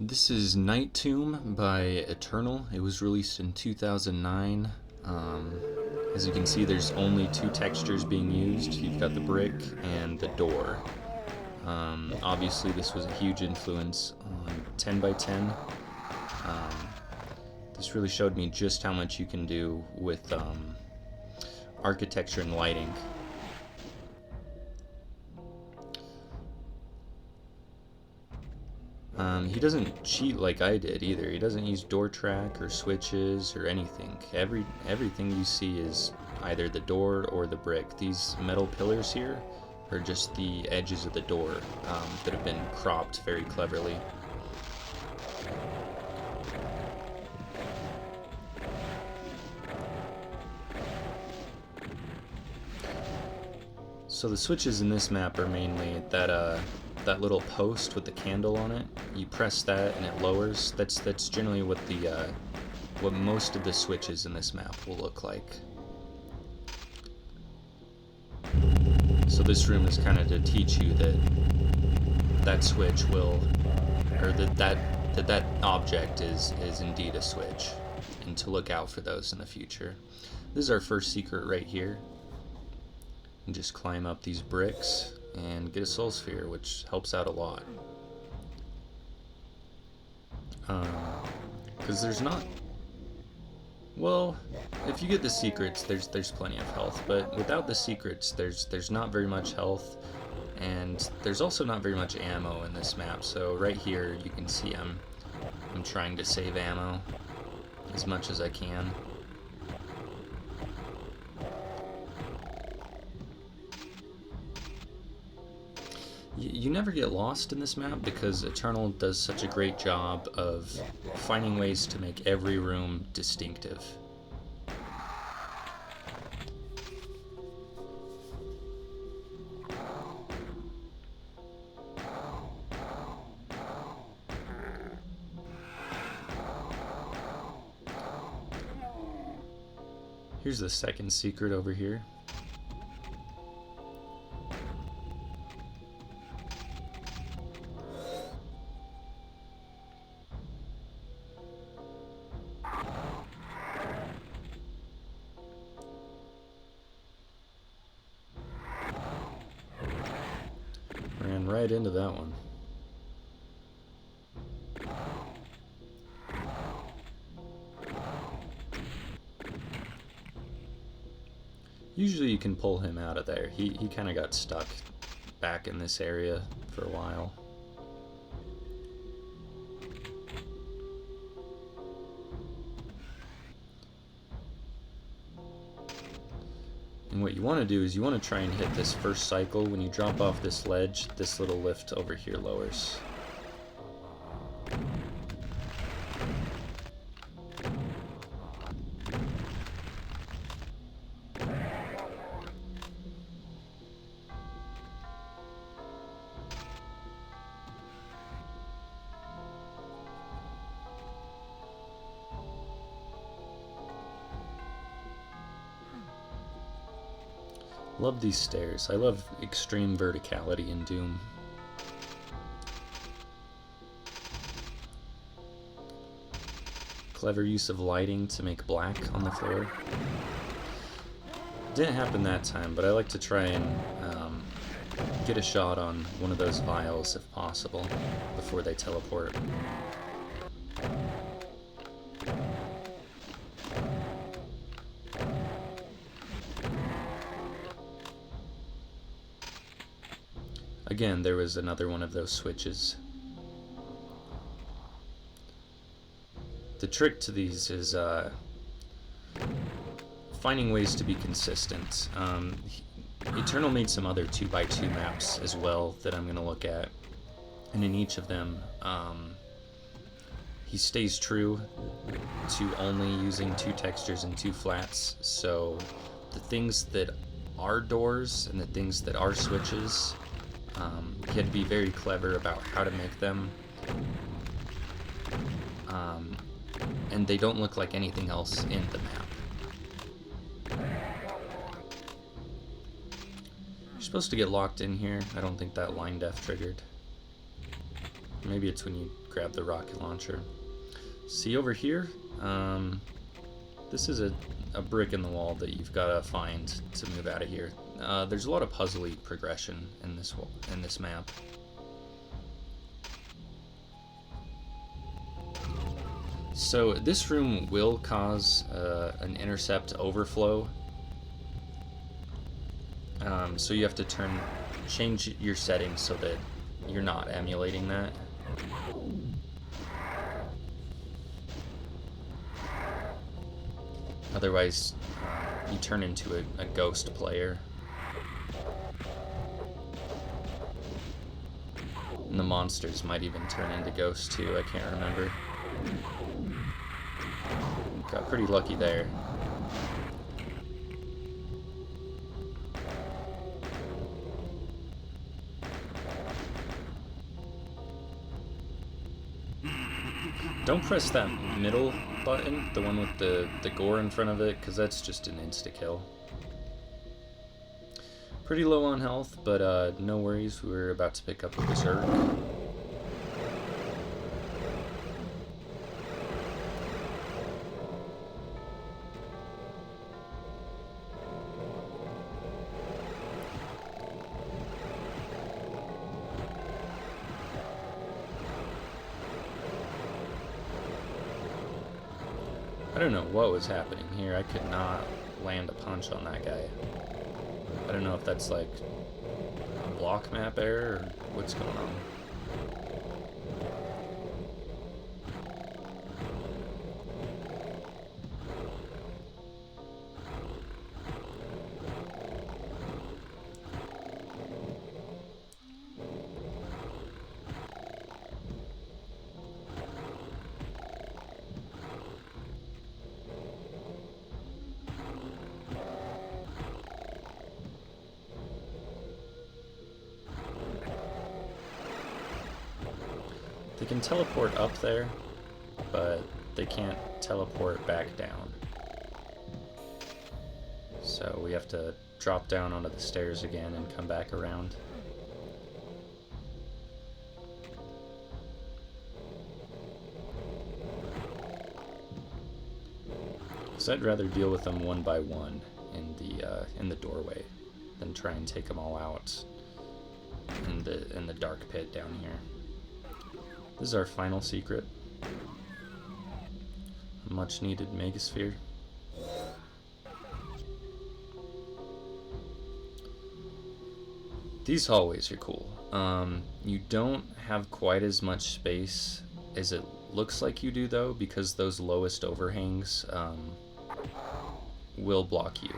This is Nightomb by Eternal. It was released in 2009. As you can see, there's only two textures being used. You've got the brick and the door. Obviously, this was a huge influence on 10 by 10. This really showed me just how much you can do with architecture and lighting. He doesn't cheat like I did either. He doesn't use door track or switches or anything. Everything you see is either the door or the brick. These metal pillars here are just the edges of the door that have been cropped very cleverly. So the switches in this map are mainly that little post with the candle on it. You press that and it lowers. That's generally what what most of the switches in this map will look like. So this room is kind of to teach you that that switch will, or that object is indeed a switch, and to look out for those in the future. This is our first secret right here. And just climb up these bricks and get a soul sphere, which helps out a lot. Because there's not... Well, if you get the secrets, there's plenty of health, but without the secrets, there's not very much health, and there's also not very much ammo in this map. So right here, you can see I'm trying to save ammo as much as I can. You never get lost in this map because Eternal does such a great job of finding ways to make every room distinctive. Here's the second secret over here. Ran right into that one. Usually you can pull him out of there. He kind of got stuck back in this area for a while. And what you want to do is you want to try and hit this first cycle. When you drop off this ledge, this little lift over here lowers. Love these stairs. I love extreme verticality in Doom. Clever use of lighting to make black on the floor. Didn't happen that time, but I like to try and get a shot on one of those vials if possible before they teleport. Again, there was another one of those switches. The trick to these is finding ways to be consistent. Eternal made some other 2x2 maps as well that I'm going to look at, and in each of them he stays true to only using two textures and two flats, so the things that are doors and the things that are switches, he had to be very clever about how to make them, and they don't look like anything else in the map. You're supposed to get locked in here. I don't think that line def triggered. Maybe it's when you grab the rocket launcher. See over here? This is a brick in the wall that you've got to find to move out of here. There's a lot of puzzly progression in this map. So this room will cause an intercept overflow. So you have to change your settings so that you're not emulating that. Otherwise, you turn into a ghost player. And the monsters might even turn into ghosts too, I can't remember. Got pretty lucky there. Don't press that middle button, the one with the gore in front of it, because that's just an insta-kill. Pretty low on health, but no worries, we're about to pick up a berserk. I don't know what was happening here. I could not land a punch on that guy. I don't know if that's like a block map error or what's going on. They can teleport up there, but they can't teleport back down. So we have to drop down onto the stairs again and come back around. So I'd rather deal with them one by one in the doorway than try and take them all out in the dark pit down here. This is our final secret. A much needed megasphere. These hallways are cool. You don't have quite as much space as it looks like you do though, because those lowest overhangs will block you.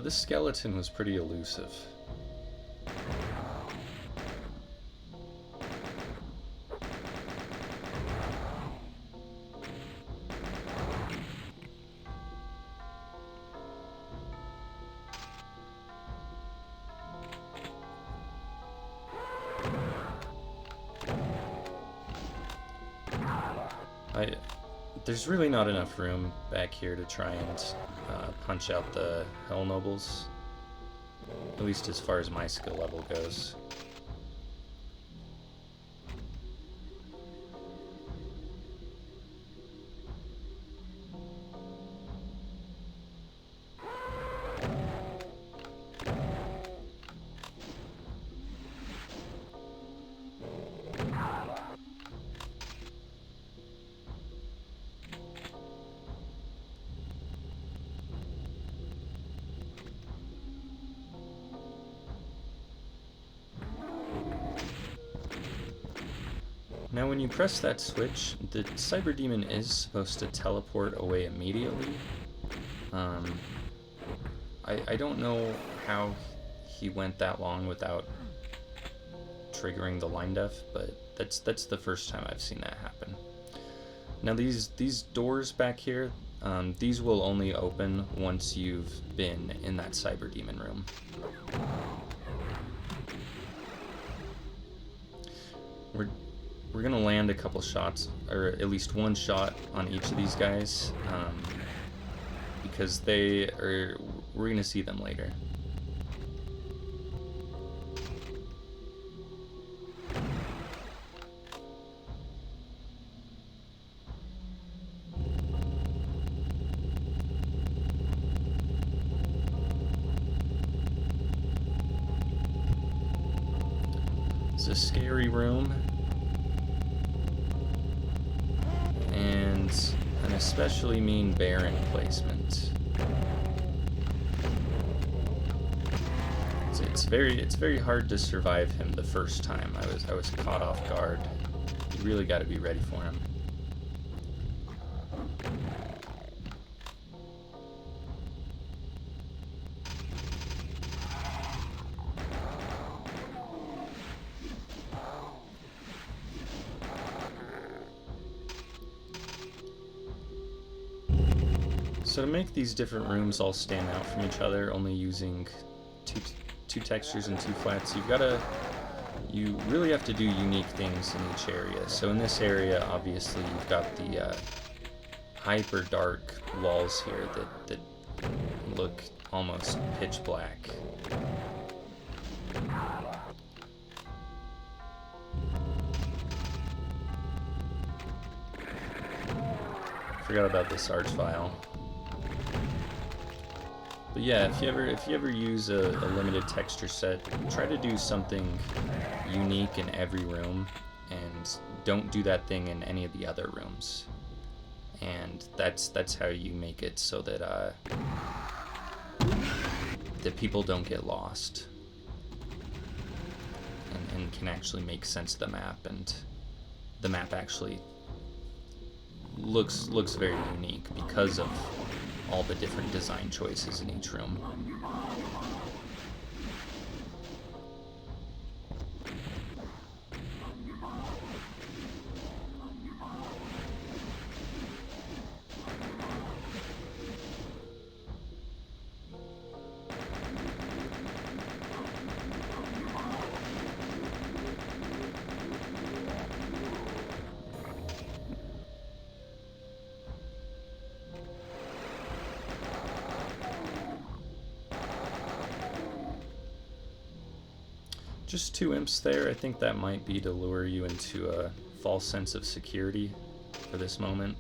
This skeleton was pretty elusive. There's really not enough room back here to try and punch out the Hell Nobles, at least as far as my skill level goes. Now when you press that switch, the Cyber Demon is supposed to teleport away immediately. I don't know how he went that long without triggering the line def, but that's the first time I've seen that happen. Now these doors back here, these will only open once you've been in that Cyber Demon room. We're gonna land a couple shots, or at least one shot on each of these guys, because we're gonna see them later. It's a scary room, and an especially mean Baron placement. It's very hard to survive him the first time. I was caught off guard. You really got to be ready for him. So to make these different rooms all stand out from each other, only using two textures and two flats, you really have to do unique things in each area. So in this area, obviously, you've got the hyper dark walls here that look almost pitch black. Forgot about this arch file. But yeah, if you ever use a limited texture set, try to do something unique in every room, and don't do that thing in any of the other rooms. And that's how you make it so that that people don't get lost, and can actually make sense of the map, and the map actually looks very unique because of all the different design choices in each room. Just 2 imps there. I think that might be to lure you into a false sense of security for this moment.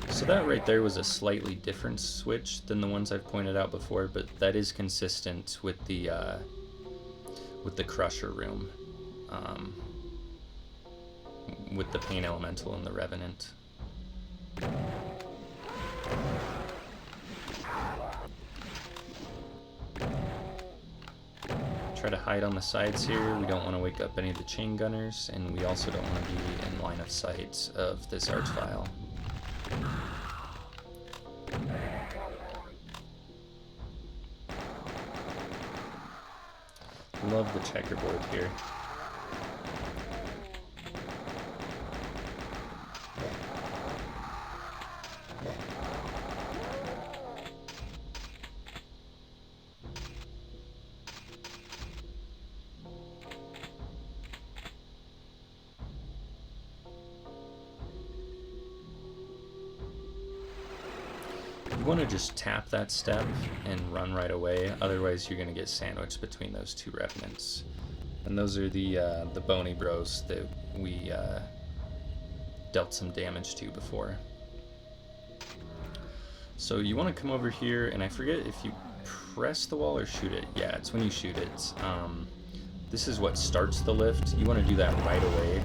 So that right there was a slightly different switch than the ones I've pointed out before, but that is consistent with the Crusher room, with the Pain Elemental and the Revenant. Try to hide on the sides here. We don't want to wake up any of the chain gunners, and we also don't want to be in line of sight of this arch file. Love the checkerboard here. You want to just tap that step and run right away, otherwise you're going to get sandwiched between those two Revenants. And those are the bony bros that we dealt some damage to before. So you want to come over here, and I forget if you press the wall or shoot it. Yeah, it's when you shoot it. This is what starts the lift. You want to do that right away,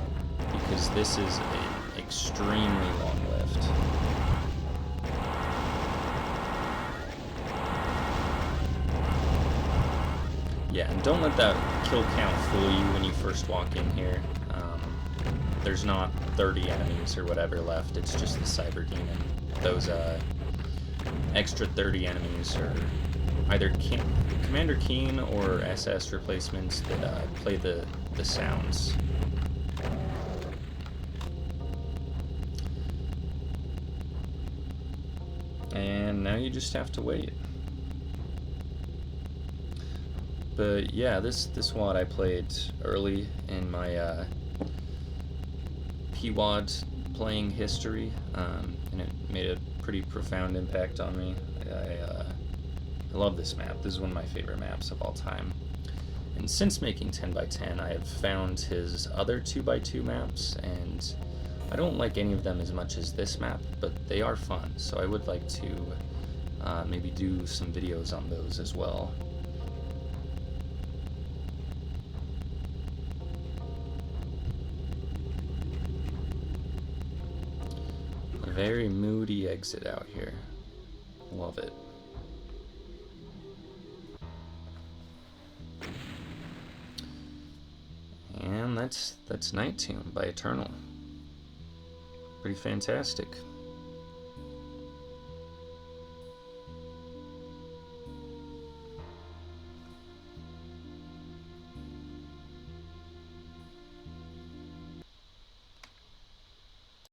because this is an extremely long lift. don't let that kill count fool you when you first walk in here. There's not 30 enemies or whatever left. It's just the Cyber Demon. Those extra 30 enemies are either Commander Keen or SS replacements that play the sounds. And now you just have to wait. But yeah, this WAD I played early in my P-WAD playing history, and it made a pretty profound impact on me. I love this map. This is one of my favorite maps of all time. And since making 10x10, I have found his other 2x2 maps, and I don't like any of them as much as this map, but they are fun, so I would like to maybe do some videos on those as well. A very moody exit out here. Love it. And that's Nightomb by Eternal. Pretty fantastic.